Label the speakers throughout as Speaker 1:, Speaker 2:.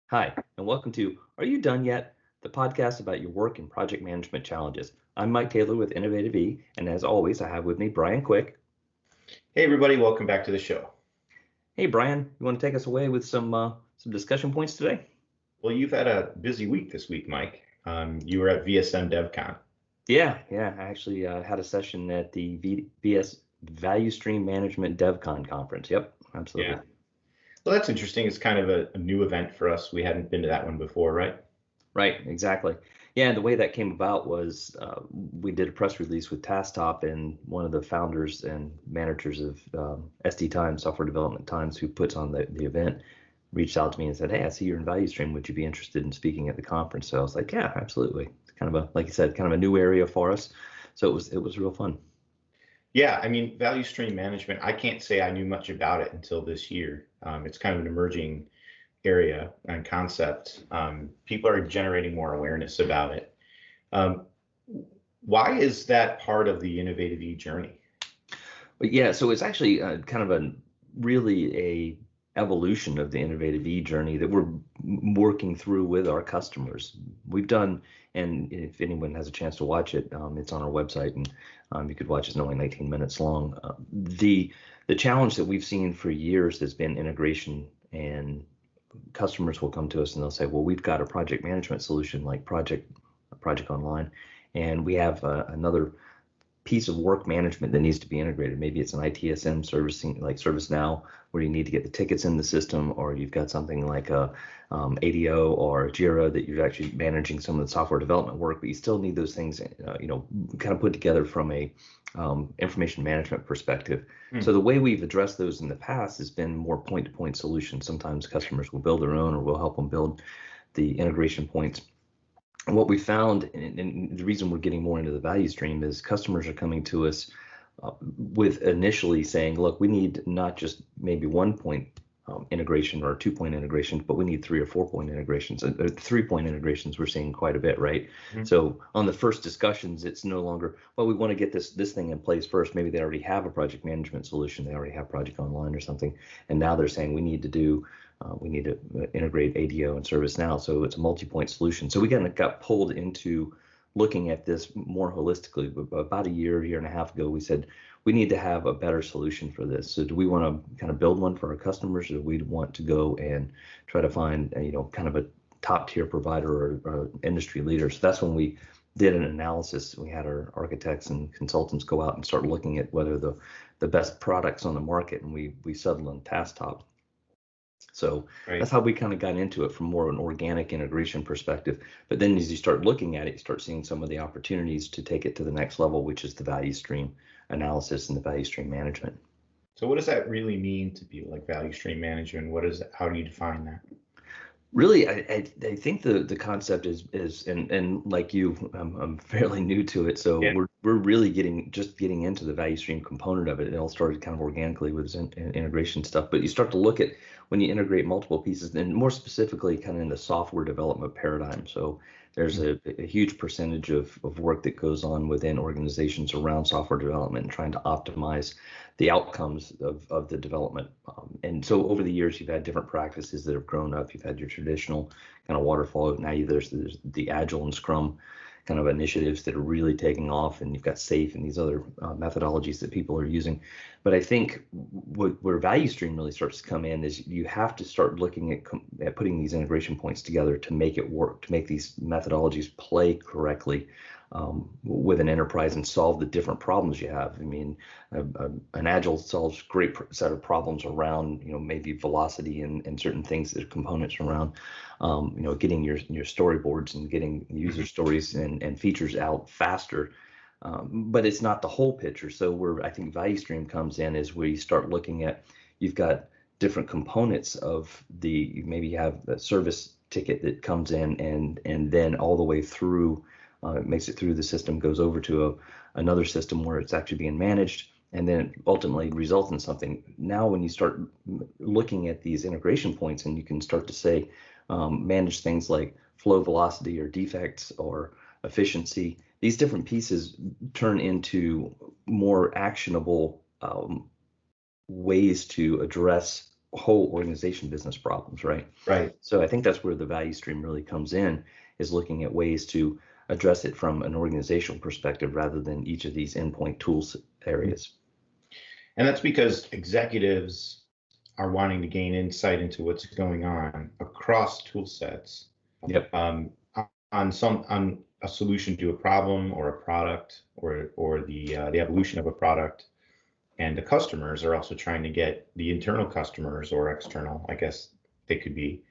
Speaker 1: Hi, and welcome to Are You Done Yet? The podcast about your work and project management challenges. I'm Mike Taylor with Innovative E, and as always, I have with me Brian Quick.
Speaker 2: Hey everybody, welcome back to the show.
Speaker 1: Hey, Brian, you want to take us away with some discussion points today?
Speaker 2: Well, you've had a busy week this week, Mike. You were at VSM Devcon.
Speaker 1: Yeah. I actually had a session at the VS Value Stream Management Devcon conference. Yep, absolutely.
Speaker 2: Yeah. Well, that's interesting. It's kind of a new event for us. We hadn't been to that one before, right?
Speaker 1: Right, exactly. Yeah, and the way that came about was we did a press release with TaskTop, and one of the founders and managers of SD Times, Software Development Times, who puts on the event, reached out to me and said, "Hey, I see you're in Value Stream. Would you be interested in speaking at the conference?" So I was like, "Yeah, absolutely." It's kind of like you said, kind of a new area for us. So it was real fun.
Speaker 2: Yeah, I mean, value stream management, I can't say I knew much about it until this year. It's kind of an emerging area and concept. People are generating more awareness about it. Um, why is that part of the Innovative E journey?
Speaker 1: But yeah, so it's actually kind of a really a evolution of the Innovative E journey that we're working through with our customers. We've done, and if anyone has a chance to watch it, it's on our website, and you could watch it. It's only 19 minutes long. The challenge that we've seen for years has been integration, and customers will come to us and they'll say, "Well, we've got a project management solution like Project Online, and we have another piece of work management that needs to be integrated. Maybe it's an ITSM servicing like ServiceNow, where you need to get the tickets in the system, or you've got something like a ADO or Jira that you're actually managing some of the software development work, but you still need those things, kind of put together from a information management perspective. So the way we've addressed those in the past has been more point-to-point solutions. Sometimes customers will build their own, or we'll help them build the integration points. And what we found, and the reason we're getting more into the value stream, is customers are coming to us with initially saying, look, we need not just maybe 1 point integration or 2 point integration, but we need 3 or 4 point integrations. 3 point integrations we're seeing quite a bit, right?
Speaker 2: Mhm.
Speaker 1: So on the first discussions, it's no longer, well, we want to get this thing in place first. Maybe they already have a project management solution, they already have Project Online or something, and now they're saying we need to integrate ADO and ServiceNow. So it's a multi-point solution. So we kind of got pulled into looking at this more holistically. About a year and a half ago, we said we need to have a better solution for this. So do we want to kind of build one for our customers, or do we want to go and try to find kind of a top tier provider or industry leader? So that's when we did an analysis. We had our architects and consultants go out and start looking at whether the best products on the market, and we settled on TaskTop. So
Speaker 2: Right.
Speaker 1: that's how we kind of got into it from more of an organic integration perspective. But then as you start looking at it, you start seeing some of the opportunities to take it to the next level, which is the value stream analysis and the value stream management.
Speaker 2: So what does that really mean to be like value stream management? How do you define that?
Speaker 1: Really, I think the concept is and like you, I'm fairly new to it, so
Speaker 2: Yeah.
Speaker 1: we're really getting into the value stream component of it. It all started kind of organically with this integration stuff, but you start to look at when you integrate multiple pieces, and more specifically, kind of in the software development paradigm. So there's a huge percentage of work that goes on within organizations around software development and trying to optimize the outcomes of the development. And so over the years, you've had different practices that have grown up. You've had your traditional kind of waterfall. Now there's the Agile and Scrum kind of initiatives that are really taking off, and you've got SAFe and these other methodologies that people are using. But I think where value stream really starts to come in is you have to start looking at putting these integration points together to make it work, to make these methodologies play correctly with an enterprise and solve the different problems you have. I mean, an Agile solves great set of problems around, maybe velocity and certain things that are components around, getting your storyboards and getting user stories and features out faster. But it's not the whole picture. So where I think value stream comes in is where you start looking at, you've got different components of maybe you have a service ticket that comes in and then all the way through, it makes it through the system, goes over to another system where it's actually being managed, and then it ultimately results in something. Now, when you start looking at these integration points, and you can start to say, manage things like flow velocity or defects or efficiency, these different pieces turn into more actionable ways to address whole organization business problems, right?
Speaker 2: Right.
Speaker 1: So I think that's where the value stream really comes in, is looking at ways to address it from an organizational perspective rather than each of these endpoint tools areas.
Speaker 2: And that's because executives are wanting to gain insight into what's going on across tool sets,
Speaker 1: Yep.
Speaker 2: on a solution to a problem or a product or the evolution of a product. And the customers are also trying to get, the internal customers or external, I guess they could be,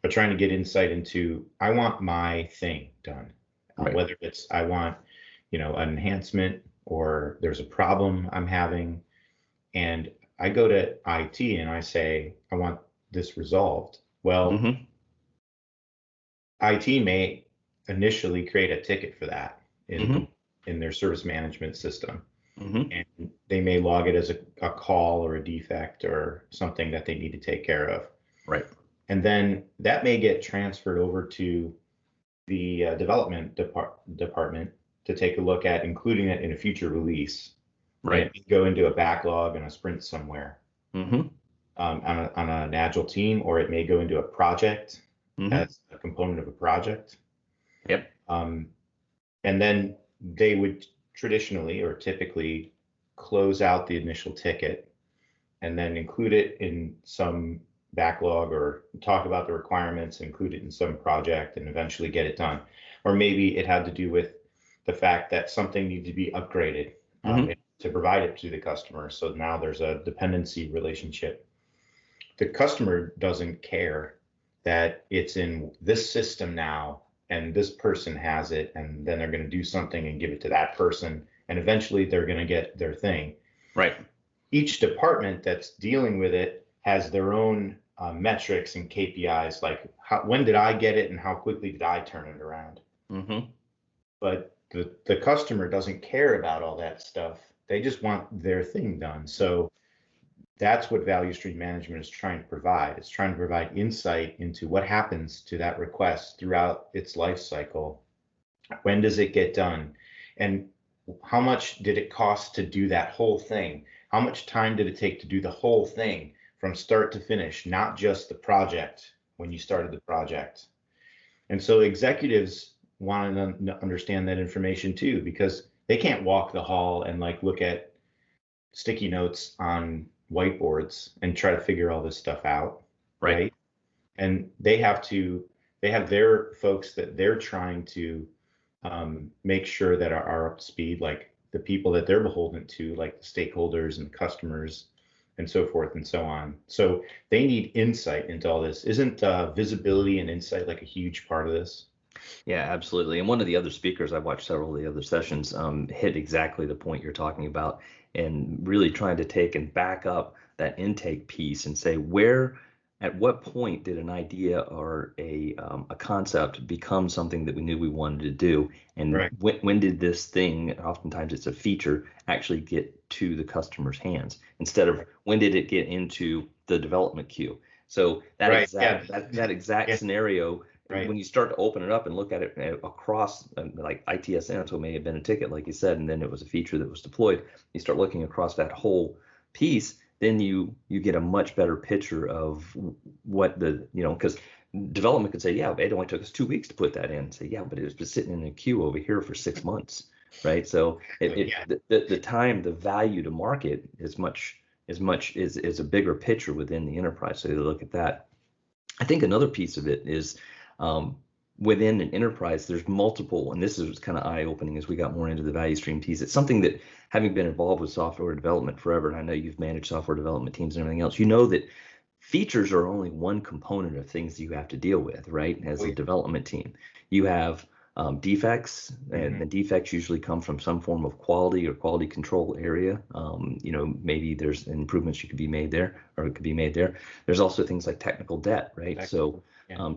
Speaker 2: are trying to get insight into, I want my thing done.
Speaker 1: Right.
Speaker 2: Whether it's I want, an enhancement, or there's a problem I'm having, and I go to IT and I say, I want this resolved. Well,
Speaker 1: Mm-hmm.
Speaker 2: IT may initially create a ticket for that
Speaker 1: Mm-hmm.
Speaker 2: in their service management system.
Speaker 1: Mm-hmm.
Speaker 2: And they may log it as a call or a defect or something that they need to take care of.
Speaker 1: Right.
Speaker 2: And then that may get transferred over to the development department to take a look at including it in a future release.
Speaker 1: Right.
Speaker 2: And it may go into a backlog and a sprint somewhere,
Speaker 1: Mm-hmm.
Speaker 2: on an agile team, or it may go into a project
Speaker 1: Mm-hmm.
Speaker 2: as a component of a project.
Speaker 1: Yep.
Speaker 2: And then they would traditionally or typically close out the initial ticket and then include it in some backlog, or talk about the requirements, include it in some project, and eventually get it done. Or maybe it had to do with the fact that something needed to be upgraded, to provide it to the customer. So now there's a dependency relationship. The customer doesn't care that it's in this system now and this person has it, and then they're going to do something and give it to that person, and eventually they're going to get their thing.
Speaker 1: Right.
Speaker 2: Each department that's dealing with it has their own metrics and KPIs, like when did I get it and how quickly did I turn it around.
Speaker 1: Mm-hmm.
Speaker 2: But the customer doesn't care about all that stuff. They just want their thing done. So that's what value stream management is trying to provide. It's trying to provide insight into what happens to that request throughout its life cycle. When does it get done? And how much did it cost to do that whole thing? How much time did it take to do the whole thing from start to finish, not just the project when you started the project? And so executives want to understand that information too, because they can't walk the hall and look at sticky notes on whiteboards and try to figure all this stuff out. Right. And they have their folks that they're trying to make sure that are up to speed, like the people that they're beholden to, like the stakeholders and customers and so forth and so on. So they need insight into all this. Isn't visibility and insight like a huge part of this?
Speaker 1: Yeah, absolutely. And one of the other speakers, I watched several of the other sessions, hit exactly the point you're talking about, and really trying to take and back up that intake piece and say, at what point did an idea or a concept become something that we knew we wanted to do? And
Speaker 2: Right.
Speaker 1: when did this thing, oftentimes it's a feature, actually get to the customer's hands, instead of when did it get into the development queue? So that exact scenario,
Speaker 2: right,
Speaker 1: when you start to open it up and look at it across, like ITSM, so it may have been a ticket, like you said, and then it was a feature that was deployed. You start looking across that whole piece, then you get a much better picture of what because development could say, yeah, it only took us 2 weeks to put that in. Say, yeah, but it was been sitting in a queue over here for 6 months, right? So the time, the value to market is a bigger picture within the enterprise. So you look at that. I think another piece of it is within an enterprise, there's multiple, and this is kind of eye-opening as we got more into the value stream piece. It's something that, having been involved with software development forever, and I know you've managed software development teams and everything else, you know that features are only one component of things you have to deal with, right? As a development team, you have defects, and the defects usually come from some form of quality or quality control area. Maybe there's improvements you could be made there, or it could be made there. There's also things like technical debt, right?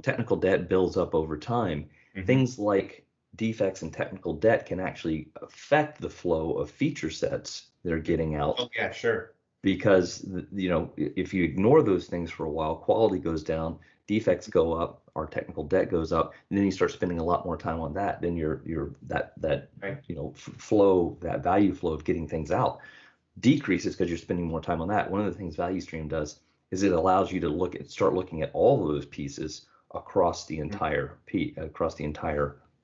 Speaker 1: Technical debt builds up over time. Things like defects and technical debt can actually affect the flow of feature sets that are getting out.
Speaker 2: Oh, yeah, sure.
Speaker 1: Because if you ignore those things for a while, quality goes down, defects go up, our technical debt goes up, and then you start spending a lot more time on that. Then flow, that value flow of getting things out decreases because you're spending more time on that. One of the things Value Stream does is it allows you to start looking at all of those pieces across the entire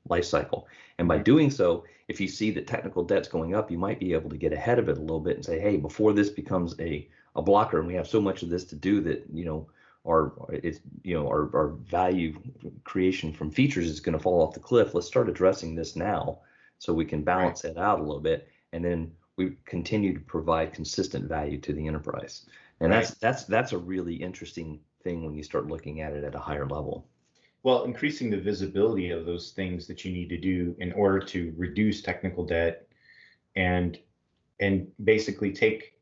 Speaker 1: life cycle. And by doing so, if you see that technical debt's going up, you might be able to get ahead of it a little bit and say, hey, before this becomes a blocker, and we have so much of this to do that, our value creation from features is going to fall off the cliff. Let's start addressing this now so we can balance it out a little bit, and then we continue to provide consistent value to the enterprise. And that's a really interesting thing when you start looking at it at a higher level.
Speaker 2: Well, increasing the visibility of those things that you need to do in order to reduce technical debt, and basically take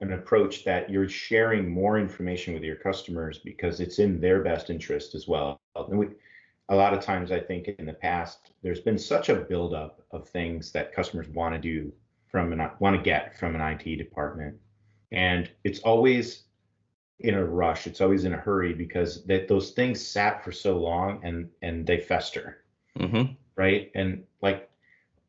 Speaker 2: an approach that you're sharing more information with your customers because it's in their best interest as well. And a lot of times, I think in the past, there's been such a buildup of things that customers want to do want to get from an IT department, and it's always in a rush. It's always in a hurry because those things sat for so long and they fester, right? And like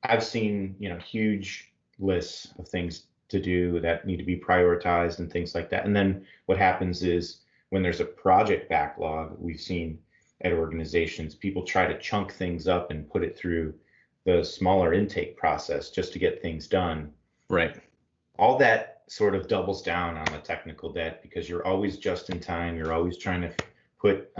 Speaker 2: I've seen, huge lists of things to do that need to be prioritized and things like that. And then what happens is when there's a project backlog, we've seen at organizations, people try to chunk things up and put it through the smaller intake process just to get things done.
Speaker 1: Right.
Speaker 2: All that sort of doubles down on the technical debt because you're always just in time. You're always trying to put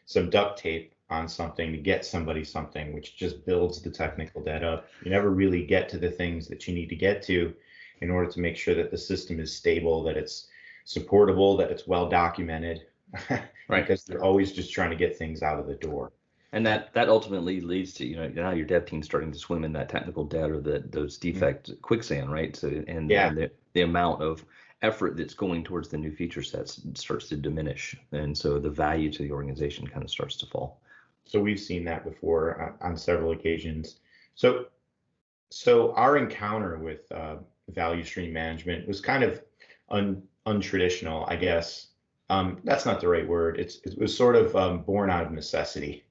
Speaker 2: some duct tape on something to get somebody something, which just builds the technical debt up. You never really get to the things that you need to get to in order to make sure that the system is stable, that it's supportable, that it's well documented,
Speaker 1: right?
Speaker 2: Because they're always just trying to get things out of the door.
Speaker 1: And that ultimately leads to, now your dev team's starting to swim in that technical debt or those defect quicksand, right? So and the amount of effort that's going towards the new feature sets starts to diminish, and so the value to the organization kind of starts to fall.
Speaker 2: So we've seen that before on several occasions. So our encounter with value stream management was kind of untraditional, I guess. That's not the right word. It was sort of born out of necessity.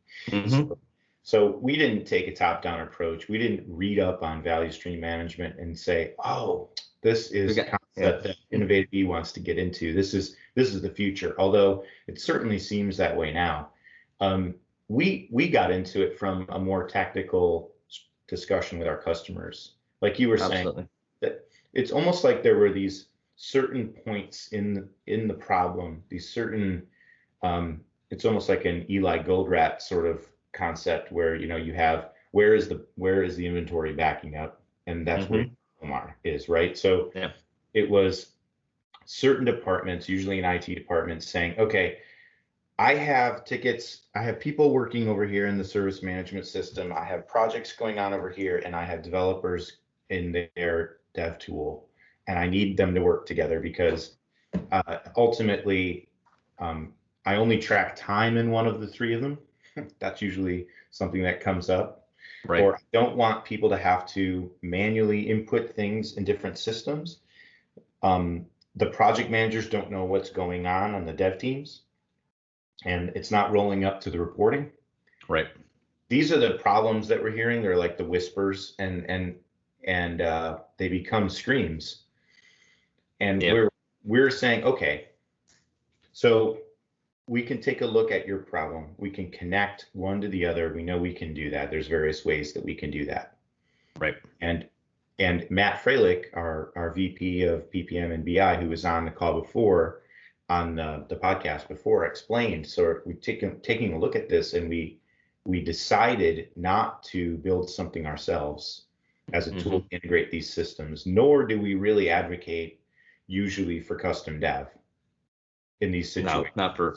Speaker 2: So we didn't take a top-down approach. We didn't read up on value stream management and say, oh, this is a concept that Innovative E wants to get into. This is the future, although it certainly seems that way now. We got into it from a more tactical discussion with our customers. Like you were saying, that it's almost like there were these certain points in the problem, these certain it's almost like an Eli Goldratt sort of concept where you have where is the inventory backing up, and that's where Omar is, right? So it was certain departments, usually an IT department, saying, okay, I have tickets, I have people working over here in the service management system, I have projects going on over here, and I have developers in their dev tool, and I need them to work together because ultimately I only track time in one of the three of them. That's usually something that comes up.
Speaker 1: Right.
Speaker 2: Or I don't want people to have to manually input things in different systems. The project managers don't know what's going on the dev teams, and it's not rolling up to the reporting.
Speaker 1: Right.
Speaker 2: These are the problems that we're hearing. They're like the whispers, and they become screams. And we're saying, okay, so we can take a look at your problem. We can connect one to the other. We know we can do that. There's various ways that we can do that.
Speaker 1: Right.
Speaker 2: And Matt Freilich, our VP of PPM and BI, who was on the call before, on the podcast before, explained. So we've taking a look at this, and we decided not to build something ourselves as a tool to integrate these systems, nor do we really advocate usually for custom dev in these situations.
Speaker 1: No,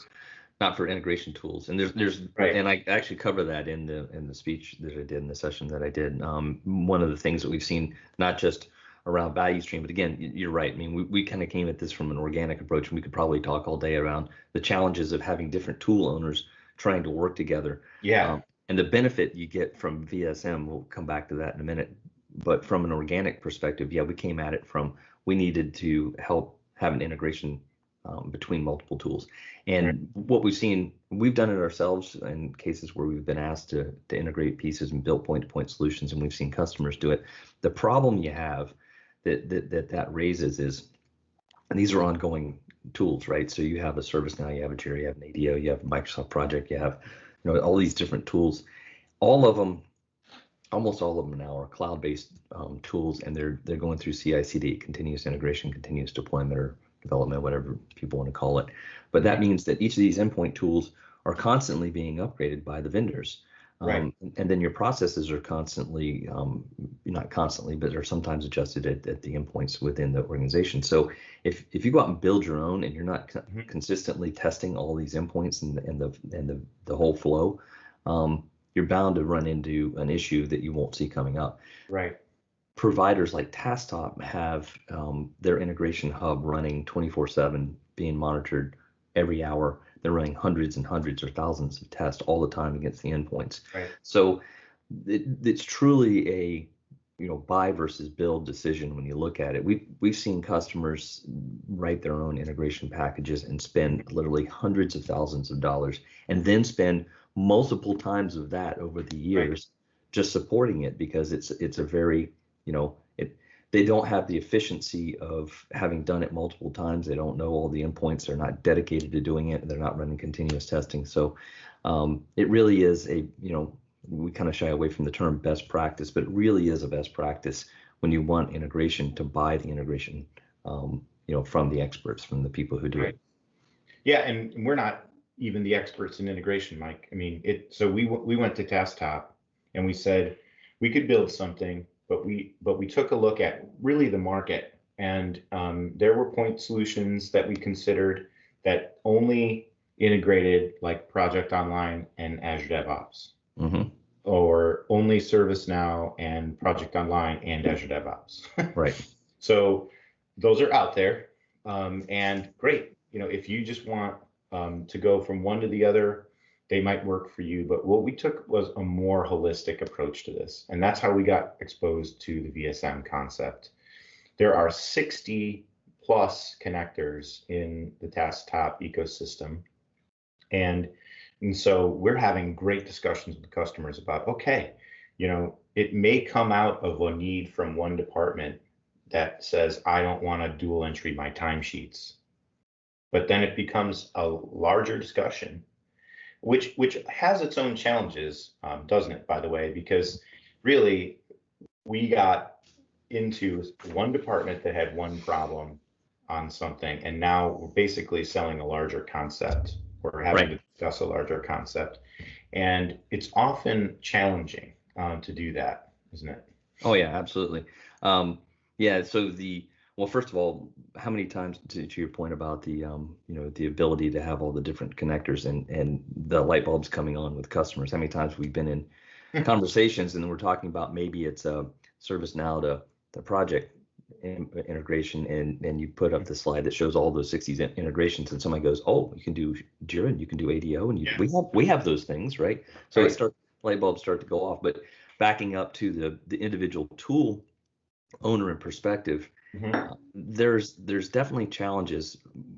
Speaker 1: not for integration tools. And there's right. And I actually cover that in the speech that I did, in the session that I did. One of the things that we've seen, not just around value stream, but again, you're right. I mean, we kind of came at this from an organic approach, and we could probably talk all day around the challenges of having different tool owners trying to work together.
Speaker 2: Yeah.
Speaker 1: And the benefit you get from VSM, we'll come back to that in a minute. But from an organic perspective, we came at it from, we needed to help have an integration between multiple tools. And what we've seen, we've done it ourselves in cases where we've been asked to integrate pieces and build point-to-point solutions, and we've seen customers do it. The problem you have that raises is, and these are ongoing tools, right? So you have a ServiceNow, you have a Jira, you have an ADO, you have a Microsoft Project, you have, all these different tools. All of them, almost all of them now are cloud-based tools, and they're going through CI/CD, continuous integration, continuous deployment, or development, whatever people want to call it. But that means that each of these endpoint tools are constantly being upgraded by the vendors.
Speaker 2: Right.
Speaker 1: And then your processes are constantly, not constantly, but are sometimes adjusted at the endpoints within the organization. So if you go out and build your own and you're not consistently testing all these endpoints and the whole flow, you're bound to run into an issue that you won't see coming up.
Speaker 2: Right.
Speaker 1: Providers like TaskTop have their integration hub running 24/7, being monitored every hour. They're running hundreds and hundreds or thousands of tests all the time against the endpoints.
Speaker 2: Right.
Speaker 1: So it's truly a buy versus build decision when you look at it. We've seen customers write their own integration packages and spend literally hundreds of thousands of dollars, and then spend multiple times of that over the years just supporting it, because it's a very they don't have the efficiency of having done it multiple times. They don't know all the endpoints. They're not dedicated to doing it. They're not running continuous testing. So it really is we kind of shy away from the term best practice, but it really is a best practice when you want integration to buy the integration, from the experts, from the people who do it.
Speaker 2: Yeah, and we're not even the experts in integration, Mike. I mean, so we went to TaskTop and we said we could build something, but we took a look at really the market, and there were point solutions that we considered that only integrated like Project Online and Azure DevOps, or only ServiceNow and Project Online and Azure DevOps.
Speaker 1: Right.
Speaker 2: So those are out there, and great. If you just want to go from one to the other, they might work for you. But what we took was a more holistic approach to this. And that's how we got exposed to the VSM concept. There are 60 plus connectors in the TaskTop ecosystem. And so we're having great discussions with customers about, okay, it may come out of a need from one department that says, I don't want to dual entry my timesheets. But then it becomes a larger discussion, which has its own challenges, doesn't it, by the way? Because really, we got into one department that had one problem on something, and now we're basically selling a larger concept. We're having to discuss a larger concept. And it's often challenging to do that, isn't it?
Speaker 1: Oh, yeah, absolutely. Yeah, so well, first of all, how many times, to your point about the the ability to have all the different connectors and the light bulbs coming on with customers, how many times we've been in conversations and we're talking about maybe it's a ServiceNow to the project integration, and you put up the slide that shows all those 60 integrations, and somebody goes, oh, you can do Jira and you can do ADO, and we have those things, right? So light bulbs start to go off. But backing up to the individual tool owner and perspective, there's definitely challenges,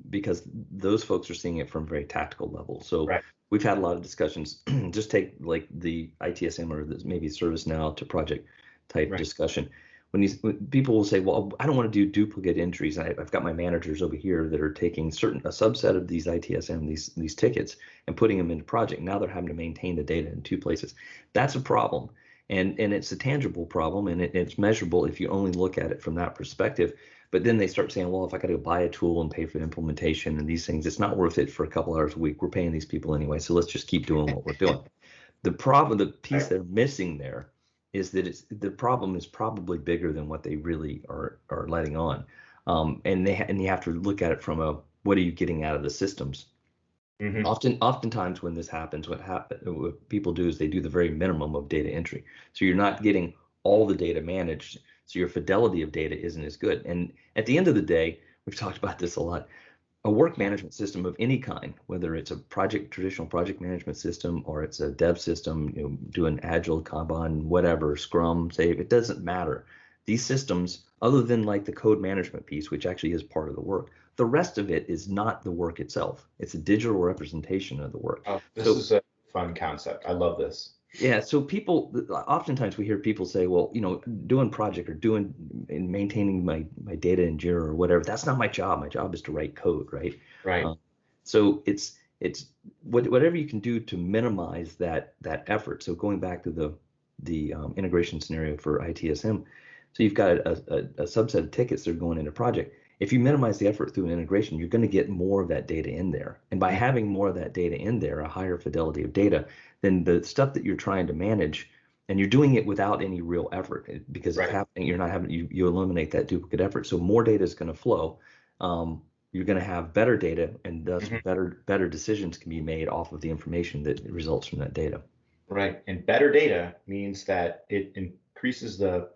Speaker 1: because those folks are seeing it from a very tactical level. So we've had a lot of discussions. Just take like the ITSM or maybe ServiceNow to project type discussion. When people will say, well, I don't want to do duplicate entries. I've got my managers over here that are taking a subset of these ITSM, these tickets, and putting them into project. Now they're having to maintain the data in two places. That's a problem. And it's a tangible problem, and it's measurable if you only look at it from that perspective. But then they start saying, well, if I got to buy a tool and pay for the implementation and these things, it's not worth it for a couple hours a week. We're paying these people anyway, so let's just keep doing what we're doing. The piece they're missing there is that the problem is probably bigger than what they really are letting on. And you have to look at it from what are you getting out of the systems? Oftentimes when this happens, what people do is they do the very minimum of data entry. So you're not getting all the data managed, so your fidelity of data isn't as good. And at the end of the day, we've talked about this a lot, a work management system of any kind, whether it's a traditional project management system or it's a dev system, doing Agile, Kanban, whatever, Scrum, Save, it doesn't matter. These systems, other than like the code management piece, which actually is part of the work, the rest of it is not the work itself. It's a digital representation of the work.
Speaker 2: Oh, this is a fun concept. I love this.
Speaker 1: Yeah, so people oftentimes we hear people say, well, doing project or doing and maintaining my data in Jira or whatever, that's not my job. My job is to write code, right?
Speaker 2: Right.
Speaker 1: So it's whatever you can do to minimize that effort. So going back to the integration scenario for ITSM, so you've got a subset of tickets that are going into project. If you minimize the effort through an integration, you're going to get more of that data in there. And by having more of that data in there, a higher fidelity of data, then the stuff that you're trying to manage, and you're doing it without any real effort because it's
Speaker 2: Right.
Speaker 1: happening. You're not having you eliminate that duplicate effort. So more data is going to flow. You're going to have better data, and thus
Speaker 2: Hmm.
Speaker 1: better decisions can be made off of the information that results from that data.
Speaker 2: Right. And better data means that it increases the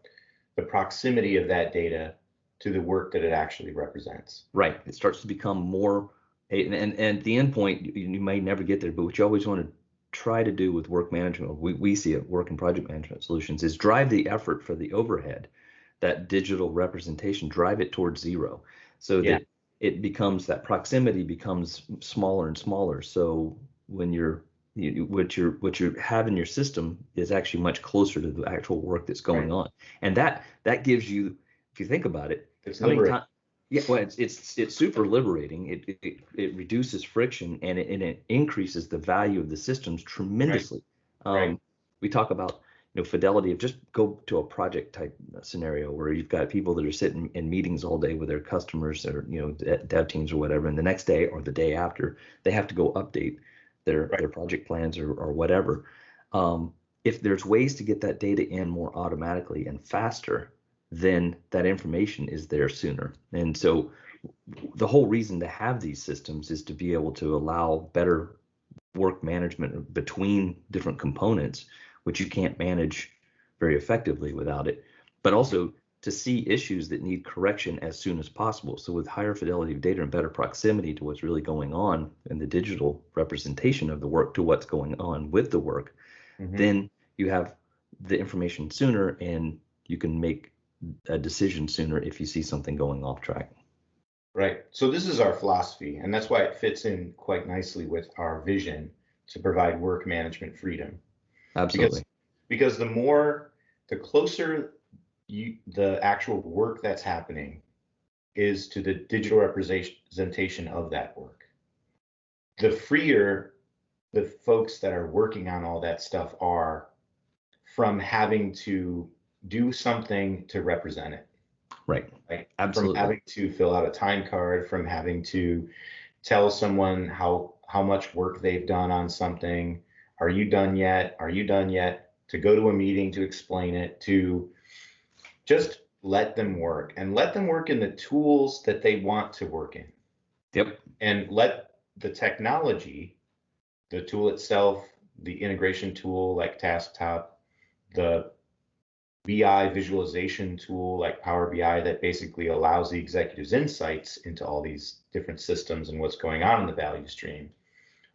Speaker 2: proximity of that data to the work that it actually represents.
Speaker 1: Right. It starts to become more, and the end point, you may never get there, but what you always want to try to do with work management, we see it, work and project management solutions, is drive the effort for the overhead, that digital representation, drive it towards zero so
Speaker 2: Yeah.
Speaker 1: that it becomes, that proximity becomes smaller and smaller. So when what you have in your system is actually much closer to the actual work that's
Speaker 2: Right.
Speaker 1: going on. And that gives you, if you think about it,
Speaker 2: It's
Speaker 1: how many
Speaker 2: liberating.
Speaker 1: times, yeah, well, it's super liberating. It reduces friction, and it increases the value of the systems
Speaker 2: Right.
Speaker 1: tremendously.
Speaker 2: Right.
Speaker 1: We talk about fidelity of, just go to a project type scenario where you've got people that are sitting in meetings all day with their customers or dev teams or whatever, and the next day or the day after they have to go update
Speaker 2: Right.
Speaker 1: their project plans or whatever. If there's ways to get that data in more automatically and faster, then that information is there sooner. And so the whole reason to have these systems is to be able to allow better work management between different components, which you can't manage very effectively without it, but also to see issues that need correction as soon as possible. So with higher fidelity of data and better proximity to what's really going on and the digital representation of the work to what's going on with the work,
Speaker 2: Hmm.
Speaker 1: then you have the information sooner and you can make a decision sooner if you see something going off track.
Speaker 2: Right. So this is our philosophy, and that's why it fits in quite nicely with our vision to provide work management freedom. Because
Speaker 1: Absolutely.
Speaker 2: because the closer the actual work that's happening is to the digital representation of that work, the freer the folks that are working on all that stuff are from having to do something to represent it,
Speaker 1: Right.
Speaker 2: right? From
Speaker 1: Absolutely.
Speaker 2: having to fill out a time card, from having to tell someone how much work they've done on something. Are you done yet? Are you done yet? To go to a meeting to explain it, to just let them work and let them work in the tools that they want to work in,
Speaker 1: Yep.
Speaker 2: and let the technology, the tool itself, the integration tool like TaskTop, the BI visualization tool like Power BI that basically allows the executives insights into all these different systems and what's going on in the value stream.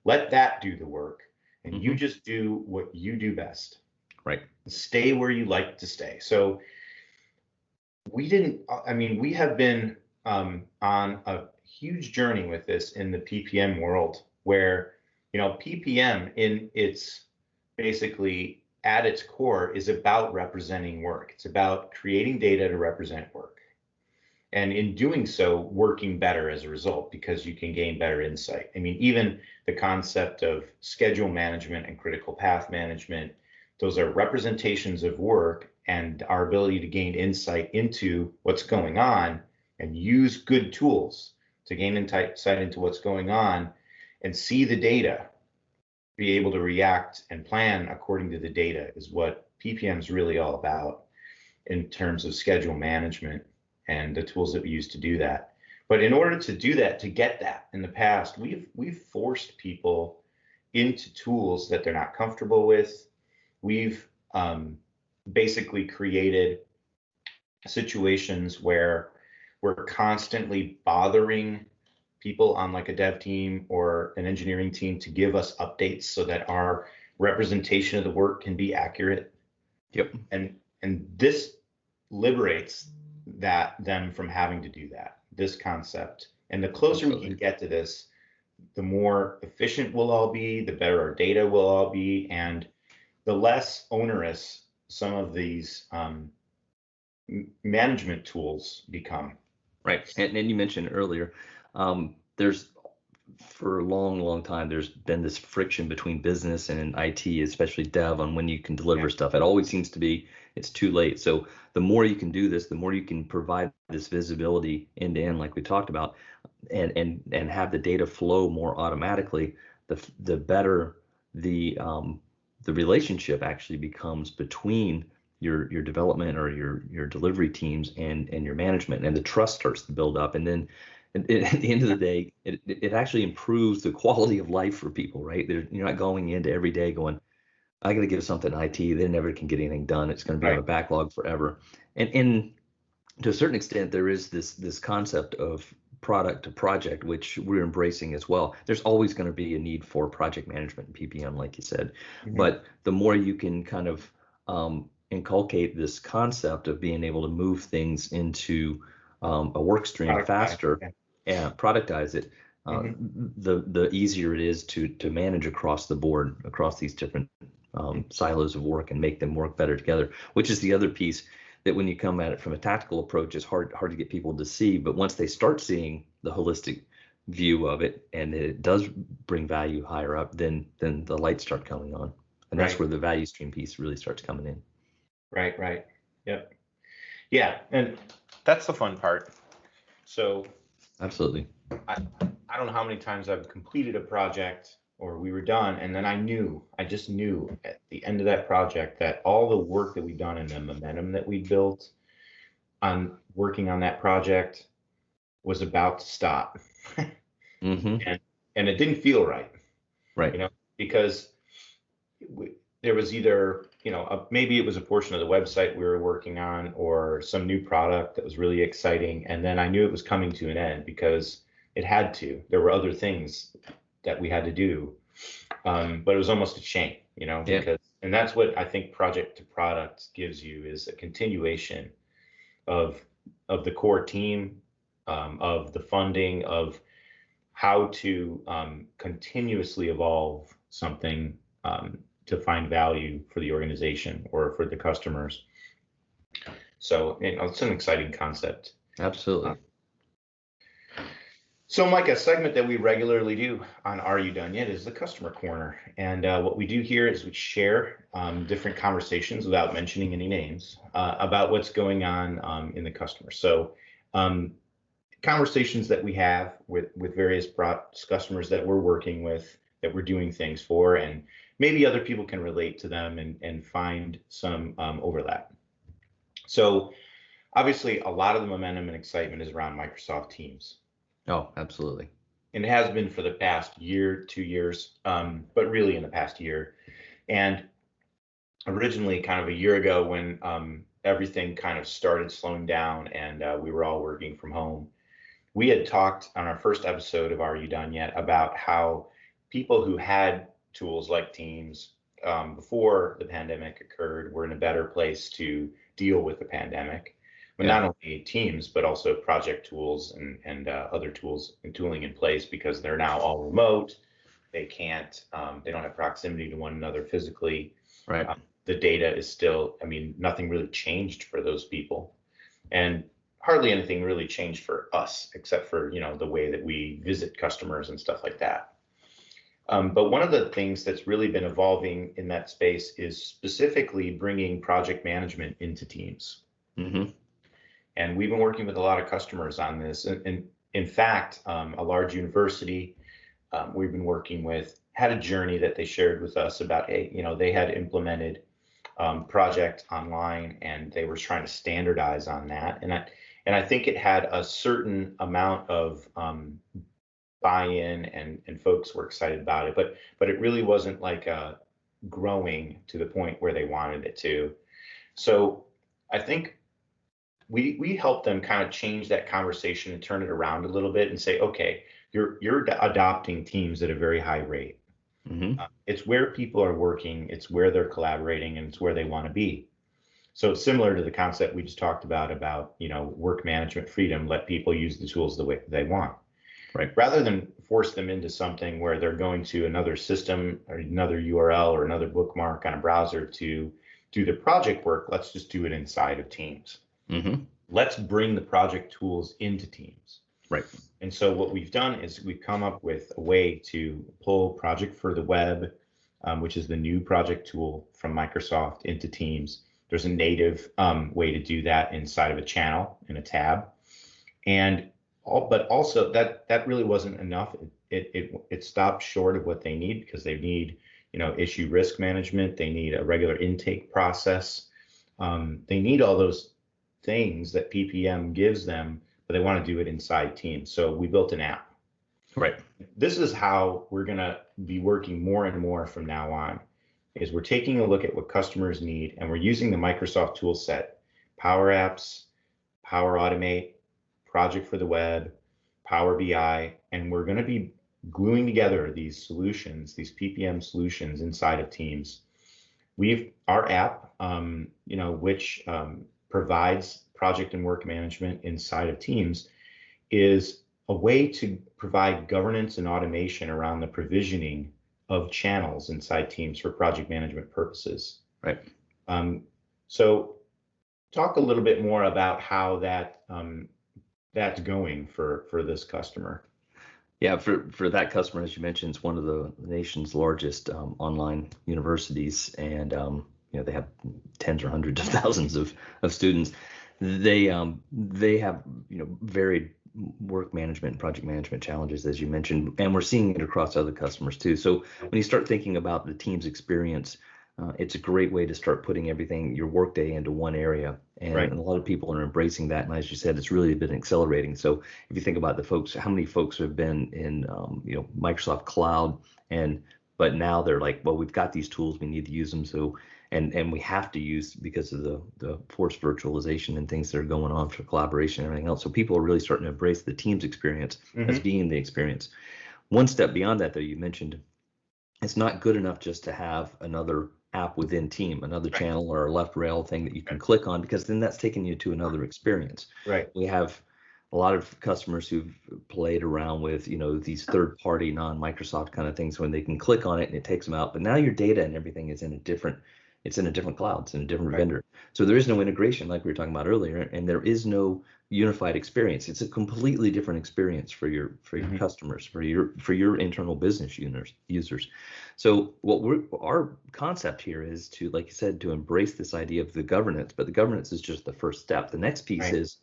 Speaker 2: Let that do the work, and you
Speaker 1: Hmm.
Speaker 2: just do what you do best.
Speaker 1: Right.
Speaker 2: Stay where you like to stay. So we didn't, I mean, we have been on a huge journey with this in the PPM world where, PPM in its basically at its core is about representing work. It's about creating data to represent work. And in doing so, working better as a result because you can gain better insight. I mean, even the concept of schedule management and critical path management, those are representations of work and our ability to gain insight into what's going on and use good tools to gain insight into what's going on and see the data, be able to react and plan according to the data is what PPM is really all about in terms of schedule management and the tools that we use to do that. But in order to do that, to get that in the past, we've forced people into tools that they're not comfortable with. We've basically created situations where we're constantly bothering people on like a dev team or an engineering team to give us updates so that our representation of the work can be accurate.
Speaker 1: Yep.
Speaker 2: And this liberates them from having to do that, this concept. And the closer we can
Speaker 1: Absolutely.
Speaker 2: get to this, the more efficient we'll all be, the better our data will all be, and the less onerous some of these management tools become.
Speaker 1: Right. And you mentioned earlier, there's for a long, long time, there's been this friction between business and IT, especially dev, on when you can deliver stuff. It always seems to be it's too late. So the more you can do this, the more you can provide this visibility end to end, like we talked about, and have the data flow more automatically, the better the relationship actually becomes between your development or your delivery teams and your management, and the trust starts to build up. And then at the end of the day, it actually improves the quality of life for people, right? You're not going into every day going, I got to give something to IT. They never can get anything done. It's going to be on a backlog forever. And to a certain extent, there is this concept of product to project, which we're embracing as well. There's always going to be a need for project management and PPM, like you said. Mm-hmm. But the more you can kind of inculcate this concept of being able to move things into a work stream faster and productize it, the easier it is to manage across the board, across these different silos of work, and make them work better together, which is the other piece that when you come at it from a tactical approach is hard to get people to see. But once they start seeing the holistic view of it, and it does bring value higher up, then the lights start coming on. And that's where the value stream piece really starts coming in.
Speaker 2: Right. Yep. Yeah. And that's the fun part. So
Speaker 1: absolutely.
Speaker 2: I don't know how many times I've completed a project or we were done, and then I just knew at the end of that project that all the work that we'd done and the momentum that we built on working on that project was about to stop. And it didn't feel right.
Speaker 1: Right.
Speaker 2: Because there was either, maybe it was a portion of the website we were working on or some new product that was really exciting. And then I knew it was coming to an end because it had to. There were other things that we had to do. But it was almost a shame, because, and that's what I think project to product gives you, is a continuation of the core team, of the funding, of how to continuously evolve something to find value for the organization or for the customers. So it's an exciting concept.
Speaker 1: Absolutely.
Speaker 2: So Mike, a segment that we regularly do on Are You Done Yet is the Customer Corner. And what we do here is we share different conversations, without mentioning any names, about what's going on in the customer. So conversations that we have with various customers that we're working with, that we're doing things for, and maybe other people can relate to them and find some overlap. So obviously a lot of the momentum and excitement is around Microsoft Teams.
Speaker 1: Oh, absolutely.
Speaker 2: And it has been for the past year, 2 years, but really in the past year. And originally kind of a year ago when everything kind of started slowing down and we were all working from home, we had talked on our first episode of Are You Done Yet about how people who had tools like Teams before the pandemic occurred were in a better place to deal with the pandemic. But not only Teams, but also project tools and other tools and tooling in place, because they're now all remote. They can't, they don't have proximity to one another physically.
Speaker 1: Right.
Speaker 2: The data is still, nothing really changed for those people. And hardly anything really changed for us, except for, the way that we visit customers and stuff like that. But one of the things that's really been evolving in that space is specifically bringing project management into Teams. And we've been working with a lot of customers on this. And in fact, a large university we've been working with had a journey that they shared with us about, they had implemented project online and they were trying to standardize on that. And I think it had a certain amount of buy-in and folks were excited about it, but it really wasn't like growing to the point where they wanted it to. So I think we help them kind of change that conversation and turn it around a little bit and say, okay, you're adopting Teams at a very high rate. It's where people are working, it's where they're collaborating, and it's where they want to be. So it's similar to the concept we just talked about, work management freedom, let people use the tools the way they want.
Speaker 1: Right.
Speaker 2: Rather than force them into something where they're going to another system or another URL or another bookmark on a browser to do the project work. Let's just do it inside of Teams.
Speaker 1: Mm-hmm.
Speaker 2: Let's bring the project tools into Teams.
Speaker 1: Right.
Speaker 2: And so what we've done is we've come up with a way to pull Project for the Web, which is the new project tool from Microsoft, into Teams. There's a native way to do that inside of a channel in a tab. But also that really wasn't enough. It stopped short of what they need, because they need, issue risk management. They need a regular intake process. They need all those things that PPM gives them, but they want to do it inside Teams. So we built an app.
Speaker 1: Right.
Speaker 2: This is how we're going to be working more and more from now on, is we're taking a look at what customers need, and we're using the Microsoft tool set, Power Apps, Power Automate, Project for the Web, Power BI, and we're going to be gluing together these solutions, these PPM solutions inside of Teams. Our app, which provides project and work management inside of Teams, is a way to provide governance and automation around the provisioning of channels inside Teams for project management purposes.
Speaker 1: Right.
Speaker 2: So talk a little bit more about how that's going for this customer.
Speaker 1: Yeah, for that customer, as you mentioned, it's one of the nation's largest online universities, and they have tens or hundreds of thousands of students. They have varied work management and project management challenges, as you mentioned, and we're seeing it across other customers too. So when you start thinking about the Teams experience, it's a great way to start putting everything, your workday, into one area. And,
Speaker 2: Right.
Speaker 1: and a lot of people are embracing that. And as you said, it's really been accelerating. So if you think about the folks, how many folks have been in, Microsoft Cloud, but now they're like, well, we've got these tools, we need to use them. So, and we have to use, because of the forced virtualization and things that are going on for collaboration and everything else. So people are really starting to embrace the Teams experience as being the experience. One step beyond that, though, you mentioned, it's not good enough just to have another app within Team, another
Speaker 2: Right.
Speaker 1: channel or a left rail thing that you can click on, because then that's taking you to another experience.
Speaker 2: Right.
Speaker 1: We have a lot of customers who've played around with, these third-party non-Microsoft kind of things when they can click on it and it takes them out. But now your data and everything is in a different cloud, it's in a different
Speaker 2: Right.
Speaker 1: vendor. So there is no integration like we were talking about earlier, and there is no unified experience. It's a completely different experience for your customers, for your internal business users. So our concept here is to, like you said, to embrace this idea of the governance, but the governance is just the first step. The next piece
Speaker 2: Right.
Speaker 1: is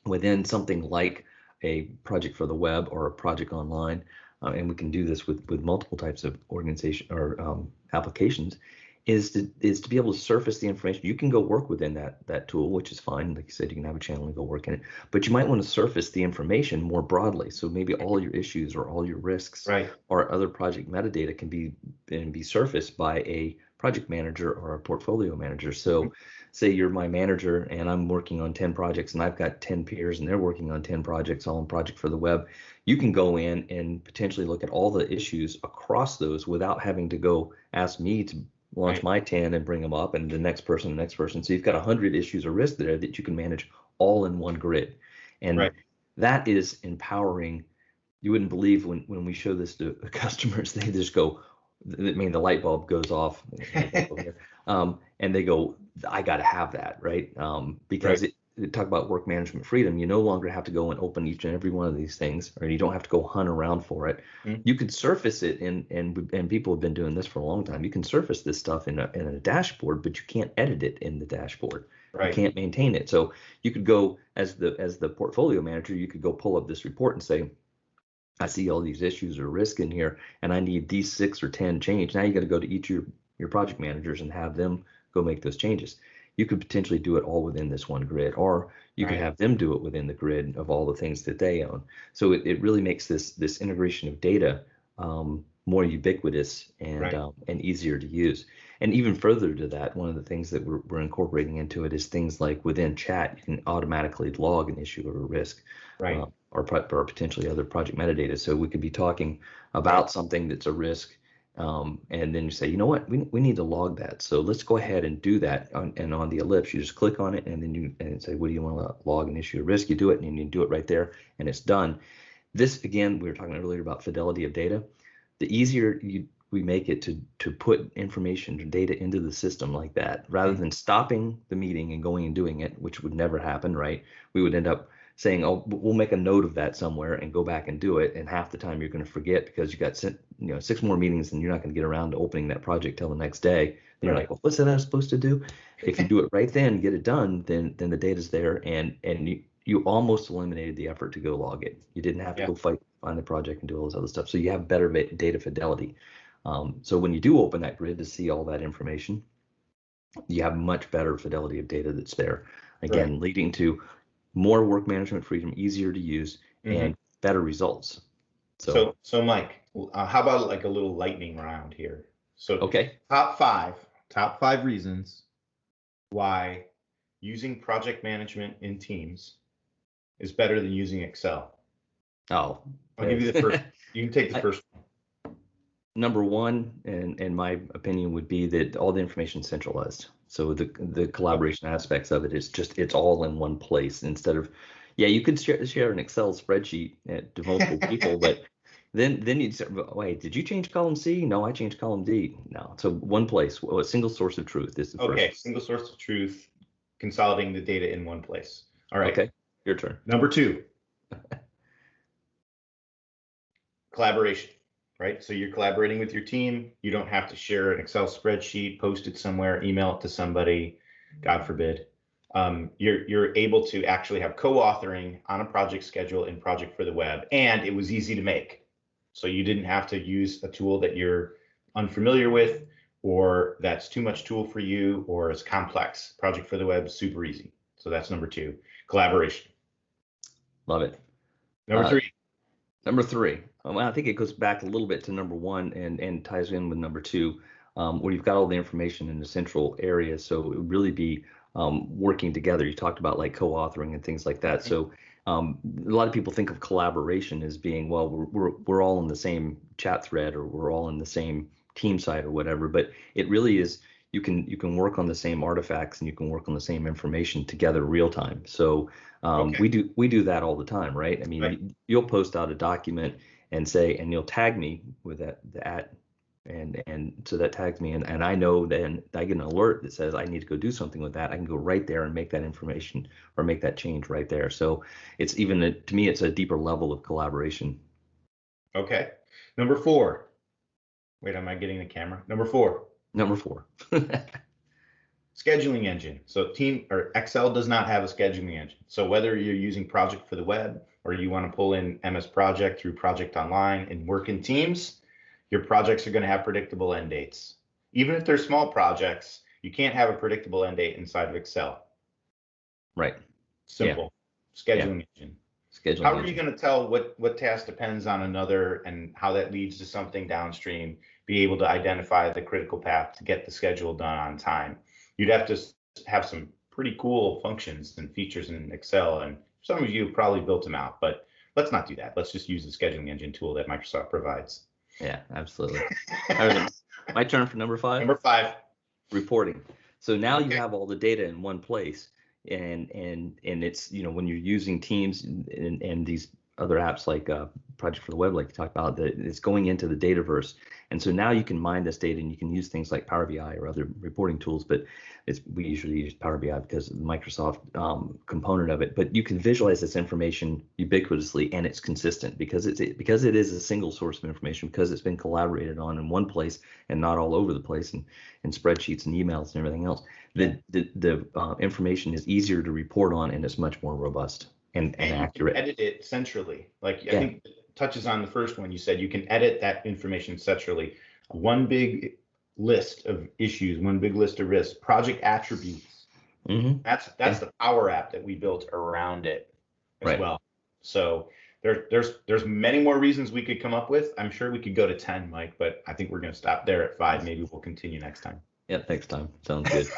Speaker 1: within something like a project for the web or a project online, and we can do this with multiple types of organization or applications, is to be able to surface the information. You can go work within that tool, which is fine. Like you said, you can have a channel and go work in it, but you might want to surface the information more broadly. So maybe all your issues or all your risks,
Speaker 2: Right.
Speaker 1: or other project metadata can be surfaced by a project manager or a portfolio manager. So say you're my manager and I'm working on 10 projects, and I've got 10 peers and they're working on 10 projects, all on Project for the Web. You can go in and potentially look at all the issues across those without having to go ask me to launch
Speaker 2: Right.
Speaker 1: my 10 and bring them up, and the next person. So you've got 100 issues or risk there that you can manage all in one grid. And
Speaker 2: Right.
Speaker 1: that is empowering. You wouldn't believe when we show this to customers, they just go, I mean, the light bulb goes off, and they go, I got to have that, right? Because
Speaker 2: Right.
Speaker 1: talk about work management freedom. You no longer have to go and open each and every one of these things, or you don't have to go hunt around for it. You could surface it, and people have been doing this for a long time. You can surface this stuff in a dashboard, but you can't edit it in the dashboard.
Speaker 2: Right.
Speaker 1: You can't maintain it. So you could go as the portfolio manager, you could go pull up this report and say, I see all these issues or risk in here, and I need these 6 or 10 change. Now you got to go to each of your project managers and have them go make those changes. You could potentially do it all within this one grid, or you could
Speaker 2: Right.
Speaker 1: have them do it within the grid of all the things that they own. So it really makes this integration of data more ubiquitous and
Speaker 2: Right.
Speaker 1: And easier to use. And even further to that, one of the things that we're incorporating into it is things like within chat, you can automatically log an issue or a risk.
Speaker 2: Right.
Speaker 1: Or potentially other project metadata. So we could be talking about something that's a risk, and then you say, you know what, we need to log that. So let's go ahead and do that. And on the ellipse, you just click on it, and then you say, what do you want to log an issue or risk? You do it, and you do it right there, and it's done. This, again, we were talking earlier about fidelity of data. The easier we make it to put information or data into the system like that, rather than stopping the meeting and going and doing it, which would never happen, right? We would end up saying, oh, we'll make a note of that somewhere and go back and do it. And half the time you're going to forget because you got 6 more meetings and you're not going to get around to opening that project till the next day. Then you're like, well, what's that I was supposed to do? If you do it right then, get it done, then the data's there, and you almost eliminated the effort to go log it. You didn't have to go find the project and do all this other stuff. So you have better data fidelity. So when you do open that grid to see all that information, you have much better fidelity of data that's there. Again, leading to more work management freedom, easier to use, and better results.
Speaker 2: So Mike, how about like a little lightning round here? So top five reasons why using project management in Teams is better than using Excel.
Speaker 1: Oh,
Speaker 2: I'll give you the first. You can take the first one.
Speaker 1: Number one, in my opinion, would be that all the information is centralized. So the collaboration aspects of it is just, it's all in one place instead of, you could share an Excel spreadsheet to multiple people, but then you'd say, wait, did you change column C? No, I changed column D. No, so one place, a single source of truth is the first.
Speaker 2: Okay, single source of truth, consolidating the data in one place. All right.
Speaker 1: Okay, your turn.
Speaker 2: Number two, collaboration. Right? So you're collaborating with your team. You don't have to share an Excel spreadsheet, post it somewhere, email it to somebody, God forbid. You're able to actually have co-authoring on a project schedule in Project for the Web, and it was easy to make. So you didn't have to use a tool that you're unfamiliar with, or that's too much tool for you, or it's complex. Project for the Web, super easy. So that's number two, collaboration.
Speaker 1: Love it.
Speaker 2: Number
Speaker 1: three. Well, I think it goes back a little bit to number one and ties in with number two, where you've got all the information in the central area. So it would really be working together. You talked about like co-authoring and things like that. So a lot of people think of collaboration as being, well, we're all in the same chat thread, or we're all in the same team site or whatever. But it really is, you can work on the same artifacts and you can work on the same information together real time. So we do that all the time, right? I mean, you'll post out a document and say, and you'll tag me with that and so that tags me, and I know, then I get an alert that says I need to go do something with that. I can go right there and make that information or make that change right there. So it's even to me, it's a deeper level of collaboration.
Speaker 2: Okay. Number four. Wait, am I getting the camera? Number four. Scheduling engine. So Excel does not have a scheduling engine. So whether you're using Project for the Web or you want to pull in MS Project through Project Online and work in Teams, your projects are going to have predictable end dates. Even if they're small projects, you can't have a predictable end date inside of Excel.
Speaker 1: Right.
Speaker 2: Simple. Scheduling engine. How are you going to tell what task depends on another and how that leads to something downstream? Be able to identify the critical path to get the schedule done on time. You'd have to have some pretty cool functions and features in Excel, and some of you probably built them out, but let's not do that. Let's just use the scheduling engine tool that Microsoft provides.
Speaker 1: Yeah, absolutely. All right, my turn for number five.
Speaker 2: Number five.
Speaker 1: Reporting. So now you have all the data in one place, and it's, when you're using Teams and these other apps like Project for the Web, like you talked about, that it's going into the Dataverse. And so now you can mine this data and you can use things like Power BI or other reporting tools, but we usually use Power BI because of the Microsoft component of it. But you can visualize this information ubiquitously, and it's consistent because it is a single source of information, because it's been collaborated on in one place and not all over the place and spreadsheets and emails and everything else. The information is easier to report on, and it's much more robust and accurate.
Speaker 2: You can edit it centrally. I think it touches on the first one you said. You can edit that information centrally. One big list of issues, one big list of risks, project attributes. That's the Power App that we built around it as well. So there's many more reasons we could come up with. I'm sure we could go to 10, Mike, but I think we're going to stop there at 5. Maybe we'll continue next time.
Speaker 1: Yeah, next time. Sounds good.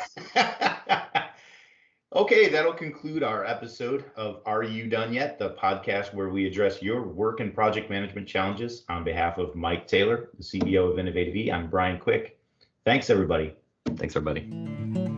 Speaker 2: Okay, that'll conclude our episode of Are You Done Yet? The podcast where we address your work and project management challenges. On behalf of Mike Taylor, the CEO of Innovative E, I'm Brian Quick. Thanks, everybody.
Speaker 1: Thanks, everybody.